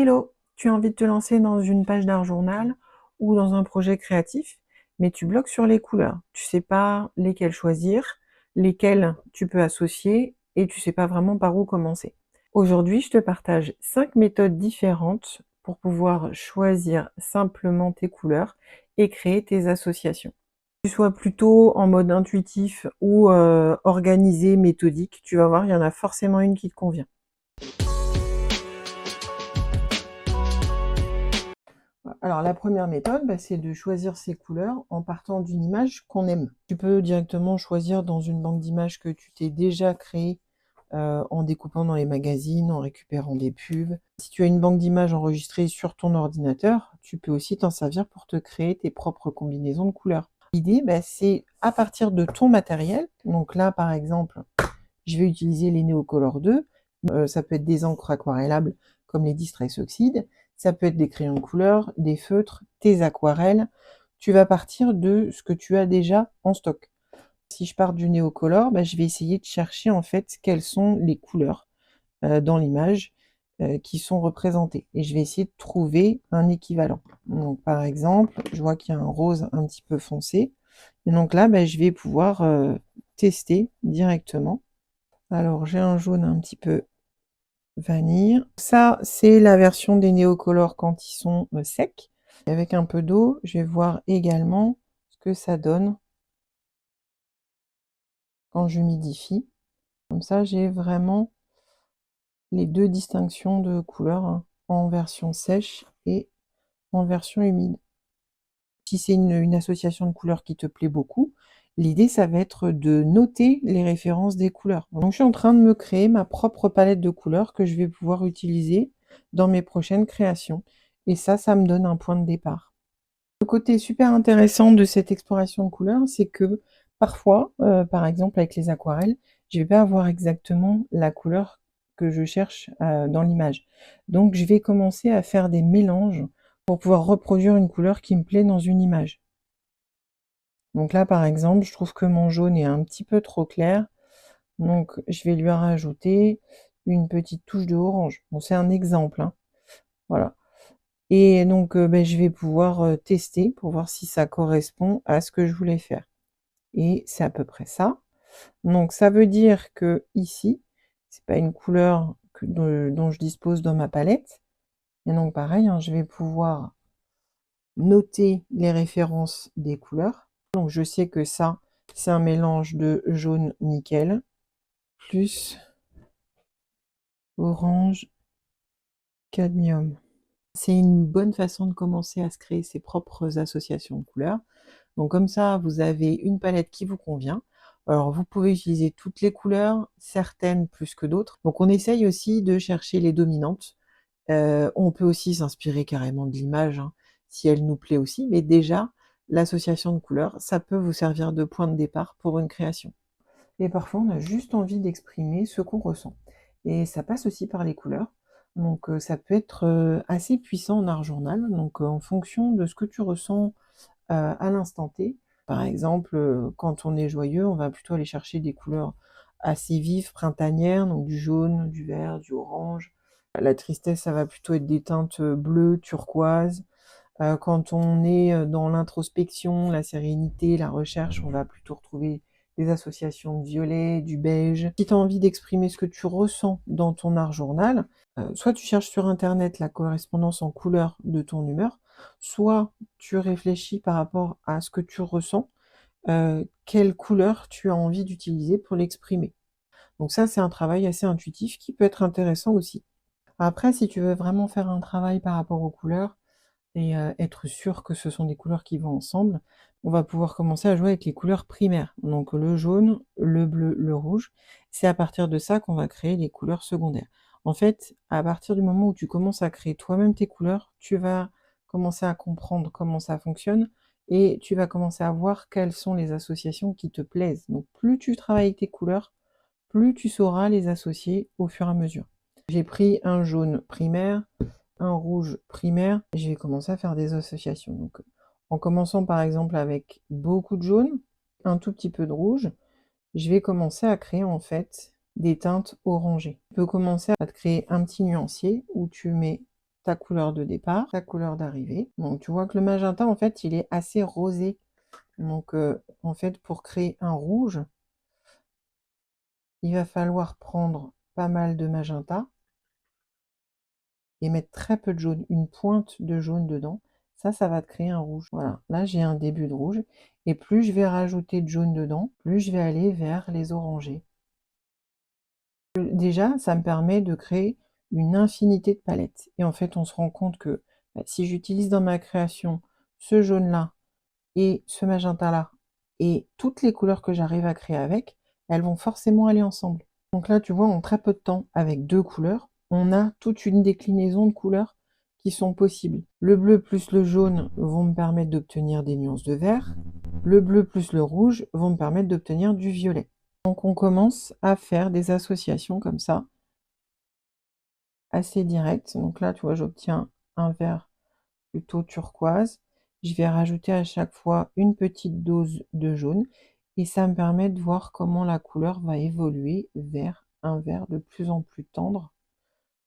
Hello, tu as envie de te lancer dans une page d'art journal ou dans un projet créatif, mais tu bloques sur les couleurs. Tu sais pas lesquelles choisir, lesquelles tu peux associer et tu sais pas vraiment par où commencer. Aujourd'hui, je te partage 5 méthodes différentes pour pouvoir choisir simplement tes couleurs et créer tes associations. Que tu sois plutôt en mode intuitif ou organisé, méthodique, tu vas voir, il y en a forcément une qui te convient. Alors la première méthode, c'est de choisir ses couleurs en partant d'une image qu'on aime. Tu peux directement choisir dans une banque d'images que tu t'es déjà créée en découpant dans les magazines, en récupérant des pubs. Si tu as une banque d'images enregistrée sur ton ordinateur, tu peux aussi t'en servir pour te créer tes propres combinaisons de couleurs. L'idée, c'est à partir de ton matériel. Donc là, par exemple, je vais utiliser les Neocolor 2. Ça peut être des encres aquarellables comme les Distress Oxide. Ça peut être des crayons de couleur, des feutres, tes aquarelles. Tu vas partir de ce que tu as déjà en stock. Si je pars du Neocolor, je vais essayer de chercher en fait quelles sont les couleurs dans l'image qui sont représentées. Et je vais essayer de trouver un équivalent. Donc par exemple, je vois qu'il y a un rose un petit peu foncé. Et donc là, je vais pouvoir tester directement. Alors j'ai un jaune un petit peu vanille. Ça, c'est la version des Neocolor quand ils sont secs. Et avec un peu d'eau, je vais voir également ce que ça donne quand j'humidifie. Comme ça, j'ai vraiment les deux distinctions de couleurs en version sèche et en version humide. Si c'est une association de couleurs qui te plaît beaucoup, l'idée, ça va être de noter les références des couleurs. Donc, je suis en train de me créer ma propre palette de couleurs que je vais pouvoir utiliser dans mes prochaines créations. Et ça me donne un point de départ. Le côté super intéressant de cette exploration de couleurs, c'est que parfois, par exemple avec les aquarelles, je vais pas avoir exactement la couleur que je cherche dans l'image. Donc je vais commencer à faire des mélanges pour pouvoir reproduire une couleur qui me plaît dans une image. Donc là, par exemple, je trouve que mon jaune est un petit peu trop clair, donc je vais lui rajouter une petite touche de orange. Bon, c'est un exemple, hein. Voilà. Et donc, je vais pouvoir tester pour voir si ça correspond à ce que je voulais faire. Et c'est à peu près ça. Donc, ça veut dire que ici, c'est pas une couleur dont je dispose dans ma palette. Et donc, pareil, je vais pouvoir noter les références des couleurs. Donc, je sais que ça, c'est un mélange de jaune nickel plus orange cadmium. C'est une bonne façon de commencer à se créer ses propres associations de couleurs. Donc comme ça, vous avez une palette qui vous convient. Alors vous pouvez utiliser toutes les couleurs, certaines plus que d'autres. Donc on essaye aussi de chercher les dominantes. On peut aussi s'inspirer carrément de l'image, hein, si elle nous plaît aussi. Mais déjà, l'association de couleurs, ça peut vous servir de point de départ pour une création. Et parfois, on a juste envie d'exprimer ce qu'on ressent. Et ça passe aussi par les couleurs. Donc ça peut être assez puissant en art journal. Donc en fonction de ce que tu ressens à l'instant T. Par exemple, quand on est joyeux, on va plutôt aller chercher des couleurs assez vives, printanières, donc du jaune, du vert, du orange. La tristesse, ça va plutôt être des teintes bleues, turquoises. Quand on est dans l'introspection, la sérénité, la recherche, on va plutôt retrouver des associations de violet, du beige. Si tu as envie d'exprimer ce que tu ressens dans ton art journal, soit tu cherches sur internet la correspondance en couleurs de ton humeur, soit tu réfléchis par rapport à ce que tu ressens, quelle couleur tu as envie d'utiliser pour l'exprimer. Donc ça, c'est un travail assez intuitif qui peut être intéressant aussi. Après, si tu veux vraiment faire un travail par rapport aux couleurs et être sûr que ce sont des couleurs qui vont ensemble, on va pouvoir commencer à jouer avec les couleurs primaires. Donc le jaune, le bleu, le rouge. C'est à partir de ça qu'on va créer les couleurs secondaires. En fait, à partir du moment où tu commences à créer toi-même tes couleurs, tu vas commencer à comprendre comment ça fonctionne et tu vas commencer à voir quelles sont les associations qui te plaisent. Donc plus tu travailles avec tes couleurs, plus tu sauras les associer au fur et à mesure. J'ai pris un jaune primaire, un rouge primaire, et je vais commencer à faire des associations. Donc, en commençant par exemple avec beaucoup de jaune, un tout petit peu de rouge, je vais commencer à créer en fait des teintes orangées. Tu peux commencer à te créer un petit nuancier où tu mets ta couleur de départ, ta couleur d'arrivée. Donc tu vois que le magenta, en fait, il est assez rosé. Donc en fait, pour créer un rouge, il va falloir prendre pas mal de magenta et mettre très peu de jaune, une pointe de jaune dedans. Ça va te créer un rouge. Voilà, là j'ai un début de rouge. Et plus je vais rajouter de jaune dedans, plus je vais aller vers les orangés. Déjà, ça me permet de créer une infinité de palettes. Et en fait, on se rend compte que si j'utilise dans ma création ce jaune-là et ce magenta-là, et toutes les couleurs que j'arrive à créer avec, elles vont forcément aller ensemble. Donc là, tu vois, en très peu de temps, avec 2 couleurs, on a toute une déclinaison de couleurs qui sont possibles. Le bleu plus le jaune vont me permettre d'obtenir des nuances de vert. Le bleu plus le rouge vont me permettre d'obtenir du violet. Donc on commence à faire des associations comme ça, assez directes. Donc là, tu vois, j'obtiens un vert plutôt turquoise. Je vais rajouter à chaque fois une petite dose de jaune et ça me permet de voir comment la couleur va évoluer vers un vert de plus en plus tendre,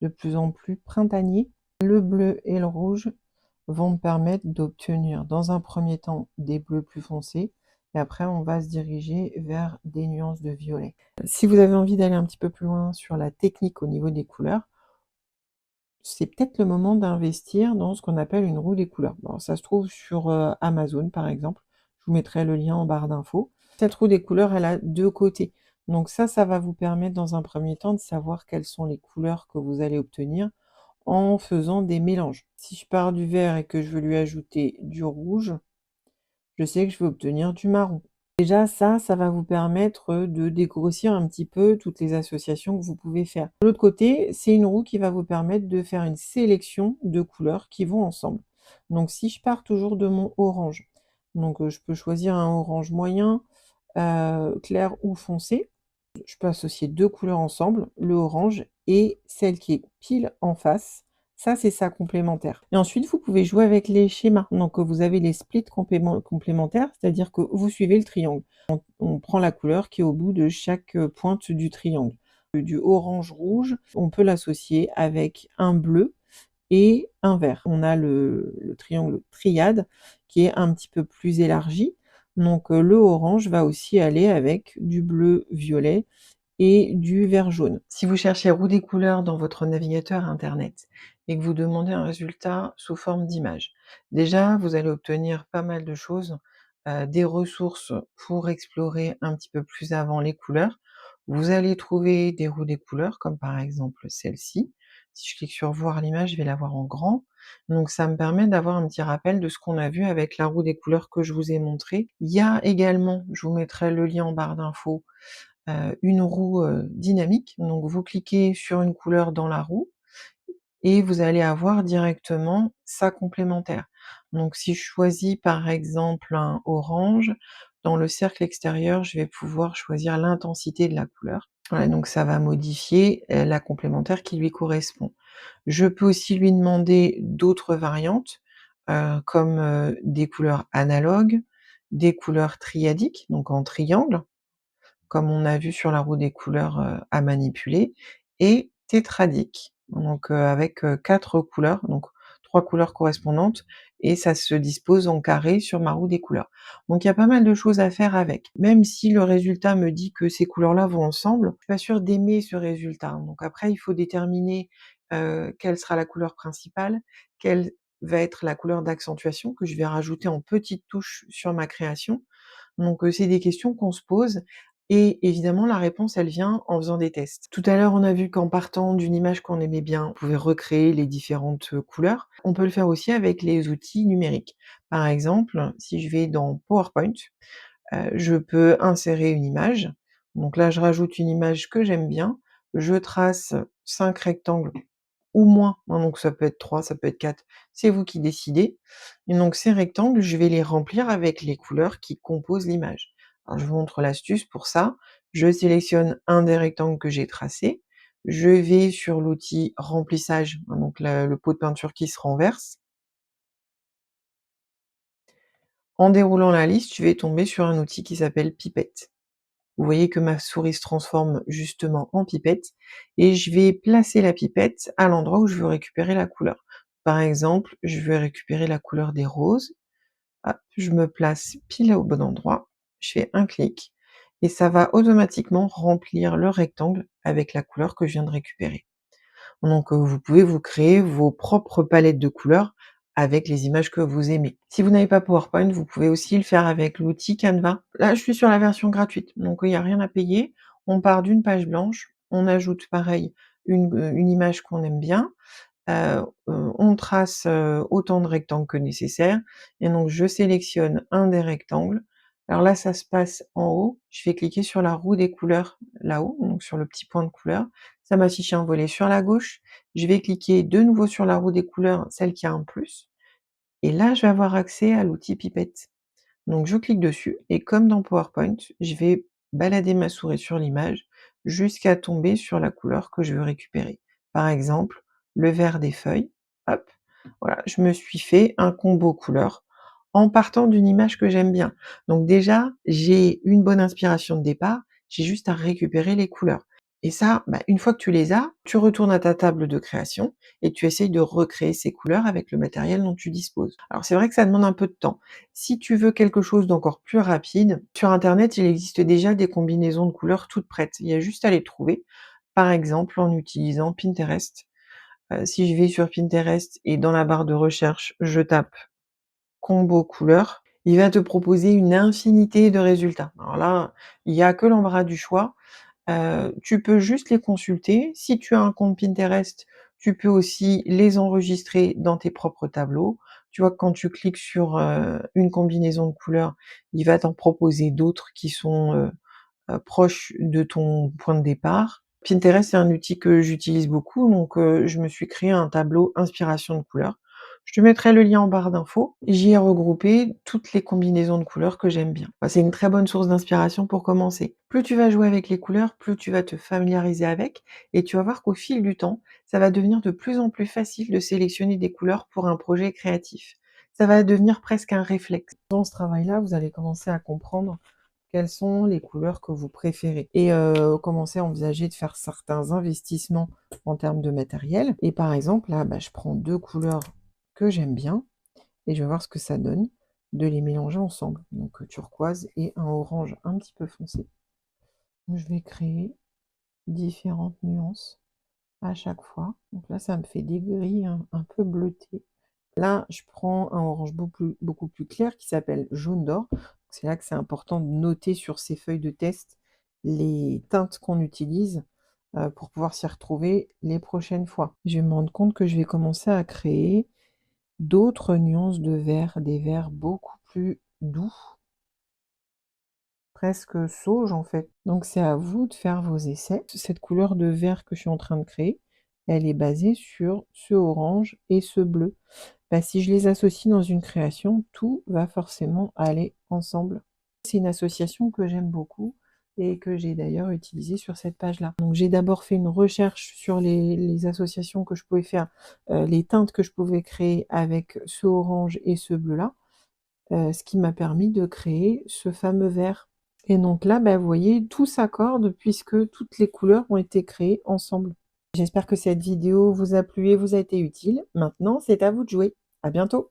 de plus en plus printanier. Le bleu et le rouge vont me permettre d'obtenir dans un premier temps des bleus plus foncés et après on va se diriger vers des nuances de violet. Si vous avez envie d'aller un petit peu plus loin sur la technique au niveau des couleurs, c'est peut-être le moment d'investir dans ce qu'on appelle une roue des couleurs. Bon, ça se trouve sur Amazon, par exemple. Je vous mettrai le lien en barre d'infos. Cette roue des couleurs, elle a 2 côtés. Donc ça va vous permettre dans un premier temps de savoir quelles sont les couleurs que vous allez obtenir en faisant des mélanges. Si je pars du vert et que je veux lui ajouter du rouge, je sais que je vais obtenir du marron. Déjà, ça va vous permettre de dégrossir un petit peu toutes les associations que vous pouvez faire. De l'autre côté, c'est une roue qui va vous permettre de faire une sélection de couleurs qui vont ensemble. Donc si je pars toujours de mon orange, donc je peux choisir un orange moyen, clair ou foncé. Je peux associer 2 couleurs ensemble, le orange et celle qui est pile en face. Ça, c'est sa complémentaire. Et ensuite, vous pouvez jouer avec les schémas. Donc, vous avez les splits complémentaires, c'est-à-dire que vous suivez le triangle. On prend la couleur qui est au bout de chaque pointe du triangle. Du orange-rouge, on peut l'associer avec un bleu et un vert. On a le triangle triade qui est un petit peu plus élargi. Donc le orange va aussi aller avec du bleu violet et du vert jaune. Si vous cherchez roue des couleurs dans votre navigateur internet et que vous demandez un résultat sous forme d'image, déjà vous allez obtenir pas mal de choses, des ressources pour explorer un petit peu plus avant les couleurs. Vous allez trouver des roues des couleurs comme par exemple celle-ci. Si je clique sur voir l'image, je vais la voir en grand. Donc ça me permet d'avoir un petit rappel de ce qu'on a vu avec la roue des couleurs que je vous ai montré. Il y a également, je vous mettrai le lien en barre d'infos, une roue, dynamique. Donc vous cliquez sur une couleur dans la roue et vous allez avoir directement sa complémentaire. Donc si je choisis par exemple un orange, dans le cercle extérieur, je vais pouvoir choisir l'intensité de la couleur. Voilà, donc ça va modifier, la complémentaire qui lui correspond. Je peux aussi lui demander d'autres variantes, comme, des couleurs analogues, des couleurs triadiques, donc en triangle, comme on a vu sur la roue des couleurs, à manipuler et tétradique. Donc, avec, 4 couleurs, donc 3 couleurs correspondantes et ça se dispose en carré sur ma roue des couleurs. Donc il y a pas mal de choses à faire avec. Même si le résultat me dit que ces couleurs-là vont ensemble, je suis pas sûre d'aimer ce résultat. Donc après il faut déterminer, quelle sera la couleur principale, quelle va être la couleur d'accentuation que je vais rajouter en petites touches sur ma création. Donc, c'est des questions qu'on se pose et évidemment la réponse elle vient en faisant des tests. Tout à l'heure on a vu qu'en partant d'une image qu'on aimait bien, on pouvait recréer les différentes, couleurs. On peut le faire aussi avec les outils numériques. Par exemple, si je vais dans PowerPoint, je peux insérer une image. Donc là je rajoute une image que j'aime bien, je trace 5 rectangles ou moins, hein, donc ça peut être 3, ça peut être 4, c'est vous qui décidez. Et donc ces rectangles, je vais les remplir avec les couleurs qui composent l'image. Alors je vous montre l'astuce pour ça. Je sélectionne un des rectangles que j'ai tracé, je vais sur l'outil remplissage, hein, donc le pot de peinture qui se renverse. En déroulant la liste, je vais tomber sur un outil qui s'appelle Pipette. Vous voyez que ma souris se transforme justement en pipette et je vais placer la pipette à l'endroit où je veux récupérer la couleur. Par exemple, je vais récupérer la couleur des roses. Hop, je me place pile au bon endroit, je fais un clic et ça va automatiquement remplir le rectangle avec la couleur que je viens de récupérer. Donc, vous pouvez vous créer vos propres palettes de couleurs avec les images que vous aimez. Si vous n'avez pas PowerPoint, vous pouvez aussi le faire avec l'outil Canva. Là, je suis sur la version gratuite, donc il y a rien à payer. On part d'une page blanche, on ajoute pareil une image qu'on aime bien, on trace, autant de rectangles que nécessaire et donc je sélectionne un des rectangles. Alors là, ça se passe en haut, je vais cliquer sur la roue des couleurs là-haut, donc sur le petit point de couleur. Ça m'affiche un volet sur la gauche. Je vais cliquer de nouveau sur la roue des couleurs, celle qui a un plus et là, je vais avoir accès à l'outil pipette. Donc je clique dessus et comme dans PowerPoint, je vais balader ma souris sur l'image jusqu'à tomber sur la couleur que je veux récupérer. Par exemple, le vert des feuilles. Hop, voilà, je me suis fait un combo couleur en partant d'une image que j'aime bien. Donc déjà, j'ai une bonne inspiration de départ, j'ai juste à récupérer les couleurs. Et ça, bah, une fois que tu les as, tu retournes à ta table de création et tu essayes de recréer ces couleurs avec le matériel dont tu disposes. Alors c'est vrai que ça demande un peu de temps. Si tu veux quelque chose d'encore plus rapide, sur internet, il existe déjà des combinaisons de couleurs toutes prêtes. Il y a juste à les trouver, par exemple en utilisant Pinterest. Si je vais sur Pinterest et dans la barre de recherche, je tape combo couleurs, il va te proposer une infinité de résultats. Alors là, il y a que l'embarras du choix. Tu peux juste les consulter. Si tu as un compte Pinterest, tu peux aussi les enregistrer dans tes propres tableaux. Tu vois que quand tu cliques sur, une combinaison de couleurs, il va t'en proposer d'autres qui sont, proches de ton point de départ. Pinterest, c'est un outil que j'utilise beaucoup, donc je me suis créé un tableau inspiration de couleurs. Je te mettrai le lien en barre d'infos. J'y ai regroupé toutes les combinaisons de couleurs que j'aime bien. Bah, c'est une très bonne source d'inspiration pour commencer. Plus tu vas jouer avec les couleurs, plus tu vas te familiariser avec et tu vas voir qu'au fil du temps, ça va devenir de plus en plus facile de sélectionner des couleurs pour un projet créatif. Ça va devenir presque un réflexe. Dans ce travail-là, vous allez commencer à comprendre quelles sont les couleurs que vous préférez et commencer à envisager de faire certains investissements en termes de matériel et par exemple là, bah, je prends 2 couleurs que j'aime bien et je vais voir ce que ça donne de les mélanger ensemble. Donc turquoise et un orange un petit peu foncé. Donc je vais créer différentes nuances à chaque fois. Donc là, ça me fait des gris un peu bleutées. Là, je prends un orange beaucoup plus clair qui s'appelle jaune d'or. C'est là que c'est important de noter sur ces feuilles de test les teintes qu'on utilise pour pouvoir s'y retrouver les prochaines fois. Je vais me rendre compte que je vais commencer à créer d'autres nuances de vert, des verts beaucoup plus doux, presque sauge en fait. Donc c'est à vous de faire vos essais. Cette couleur de vert que je suis en train de créer, elle est basée sur ce orange et ce bleu. Bah, si je les associe dans une création, tout va forcément aller ensemble. C'est une association que j'aime beaucoup et que j'ai d'ailleurs utilisée sur cette page-là. Donc j'ai d'abord fait une recherche sur les associations que je pouvais faire, les teintes que je pouvais créer avec ce orange et ce bleu-là, ce qui m'a permis de créer ce fameux vert. Et donc là, bah, vous voyez, tout s'accorde puisque toutes les couleurs ont été créées ensemble. J'espère que cette vidéo vous a plu et vous a été utile. Maintenant, c'est à vous de jouer. À bientôt!